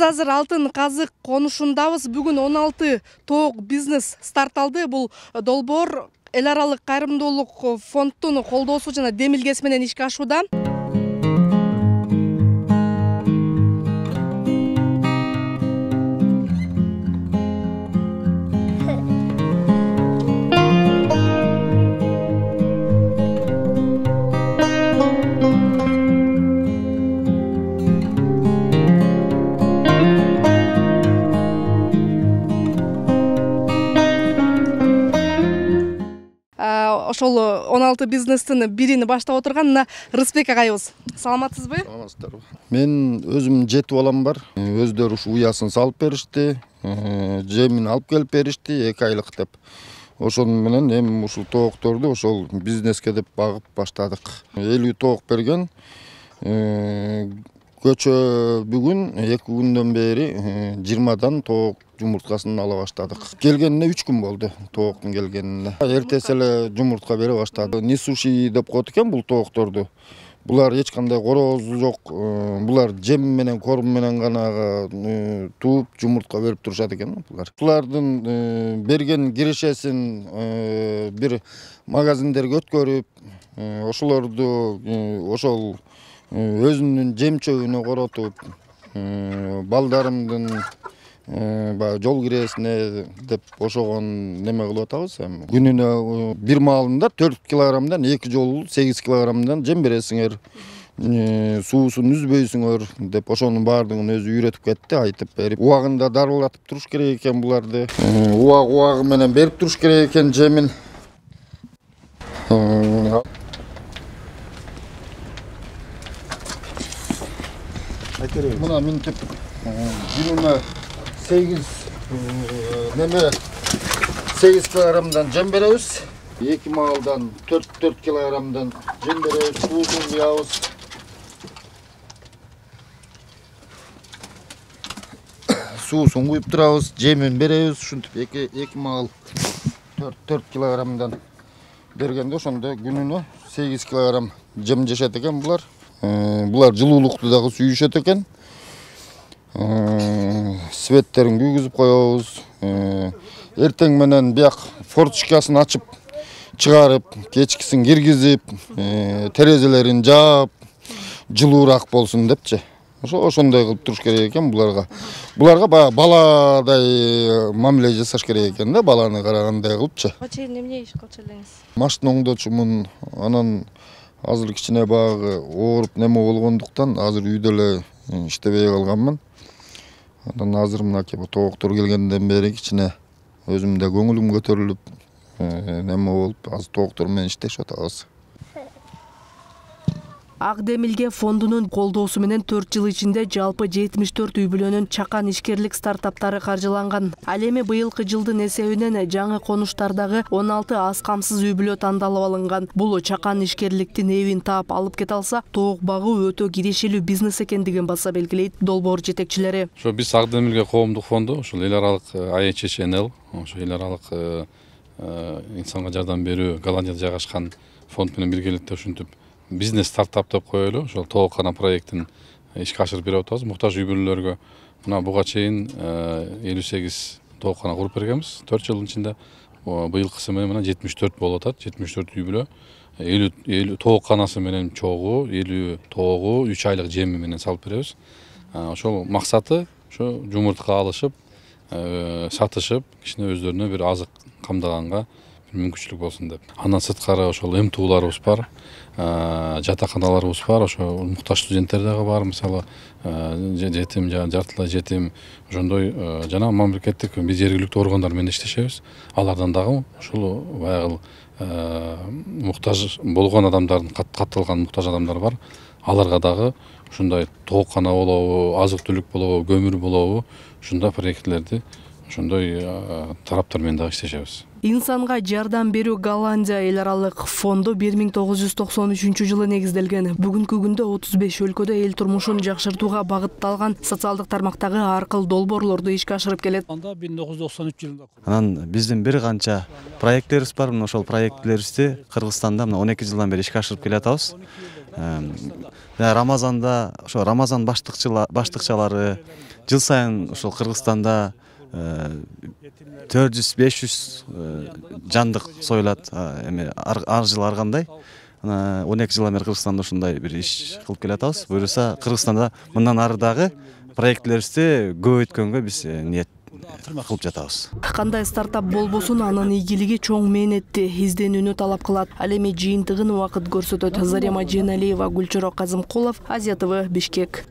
азыр Алтын Казык конушундабыз. Бүгүн 16 тоок бизнес старт алды. Бул долбоор эл аралык кайрымдуулук фондунун колдоосу жана демилгеси менен ишке ашууда. Ошол 16 бизнестин бирини баштап отурган мына Рысбек агайыбыз. Саламатсызбы? Саламатсыздарбы. Мен өзүм 7 балам бар. Өздөрү ушу уясын салып беришти, жемин алып келип беришти 2 айлык деп. Ошонун менен эми ушул тоокторду ошол бизнеске деп багып баштадык. 50 тоок берген. Көчө бүгүн 2 күндөн бери 20дан тоок жумурткасын ала баштадык. Келгенине 3 күн болду тооктун келгенине. Эртеси эле жумуртка бере баштады. Нисуши деп коет экен бул тоокторду. Булар эч кандай корозу жок. Булар жем менен корм менен гана тууп жумуртка берип турушат экен булар. Булардын берген кирешесин бир магазиндерге өткөрүп, ошолорду ошол өзүнүн жем чөбүнө коротуп, балдарымдын жол киресине деп ошогон неме кылып атабыз эми. Күнүнө бир маалында 4 килограммдан 2 жолу 8 килограммдан жем бересиңер. Суусун үзбөйсүңөр деп ошонун баардыгын өзү үйрөтүп кетти, айтып берип. Убагында дарылатып туруш керек экен буларды. Убагы менен берип туруш керек экен жемин. Мына минтип күнүнө 8 килограммдан жем беребиз. 2 маалдан 4 килограммдан жем беребиз. Суусун куябыз. Суусун куюп турабыз, жемин беребиз. Ушинтип 2 маал 4 килограммдан бергенде ошондо күнүнө 8 килограмм жем жешет экен булар. Булар жылуулукту дагы сүйүшөт экен. Светтерин күйгүзүп коебуз. Эртең менен бияк форточкасын ачып, чыгарып, кечкисин киргизип, терезелерин жаап, жылуураак болсун депчи. Ошондой кылып туруш керек экен буларга. Буларга баягы баладай мамиле жасаш керек экен да, баланы карагандай кылыпчы. Чейин эмне иш кылчу элеңиз? Машина оңдочумун. Анан азыр кичине багы ооруп неме болгондуктан азыр үйдө эле иштебей калганмын. Анан азыр мынакей тооктор келгенден бери кичине өзүмдө көңүлүм көтөрүлүп, неме болуп, азыр тооктор менен иштешип атабыз. Ак Демилге фондунун колдоосу менен 4 жыл ичинде жалпы 74 үй бүлөнүн чакан ишкерлик стартаптары каржыланган. Ал эми быйылкы жылдын эсебинен жаңы конуштардагы 16 аз камсыз үй бүлө тандалып алынган. Бул чакан ишкерликтин эбин таап алып кете алса, тоок багуу өтө кирешелүү бизнес экендигин баса белгилейт долбоор жетекчилери. Ошо биз Ак Демилге коомдук фонду, ошол эл аралык IHHNL, ошо эл аралык инсанга жардам берүү Голландияда жайгашкан фонд менен биргеликте ушинтип бизнес стартап деп коелу. Ошол тооккана проектин ишке ашырып берип атабыз. Муктаж үй бүлөлөргө мына буга чейин 58 тооккана куруп бергенбиз 4 жылдын ичинде. Быйылкысы менен мына 74 болуп атат. 74 үй бүлө. 50 тоокканасы менен чогуу, 50 тоогу 3 айлык жеми менен салып беребиз. Ошол максаты ошо жумуртка алышып, сатышып, кичине өздөрүнө бир азык камдаганга мүмкүнчүлүк болсун деп. Андан сырткары ошол МТУларыбыз бар, жатаканаларыбыз бар, ошо муктаж студенттер дагы бар, мисалы жетим, жартылай жетим, ошондой жана мамлекеттик биз жергиликтүү органдар менен иштешебиз. Алардан дагы ушул баягы муктаж болгон адамдардын катталган муктаж адамдар бар. Аларга дагы ушундай тооккана болобу, азык түлүк болобу, көмүр болобу, ушундай проектлерди ошондой тараптар менен дагы иштешебиз. Инсанга жардам берүү Голландия эл аралык фонду 1993 негизделген. Бүгүнкү күндө 35 өлкөдө эл турмушун жакшыртууга багытталган социалдык тармактагы ар кыл долбоорлорду ишке ашырып келет. 1993 жылында. Анан биздин бир канча проекттерибиз бар. Ошол проекттерибизди Кыргызстанда 12 жылдан бери ишке ашырып келе атабыз. Рамазанда ошо Рамазан баштыкчалары жыл сайын ошол Кыргызстанда 400-500 жандык союлат. Эми ар жыл ар кандай. 12 жыл бери Кыргызстанда ушундай бир иш кылып келатабыз. Буюрса Кыргызстанда мындан ары дагы проектлерибизди көбөйткөнгө биз ниет кылып жатабыз. Кандай стартап болбосун, анын ийгилиги чоң мээнетти, изденүүнү талап кылат. Ал эми жыйынтыгын убакыт көрсөтөт. Зарема Жeenалиева, Гүлчурок Казымкулов, Азия ТВ, Бишкек.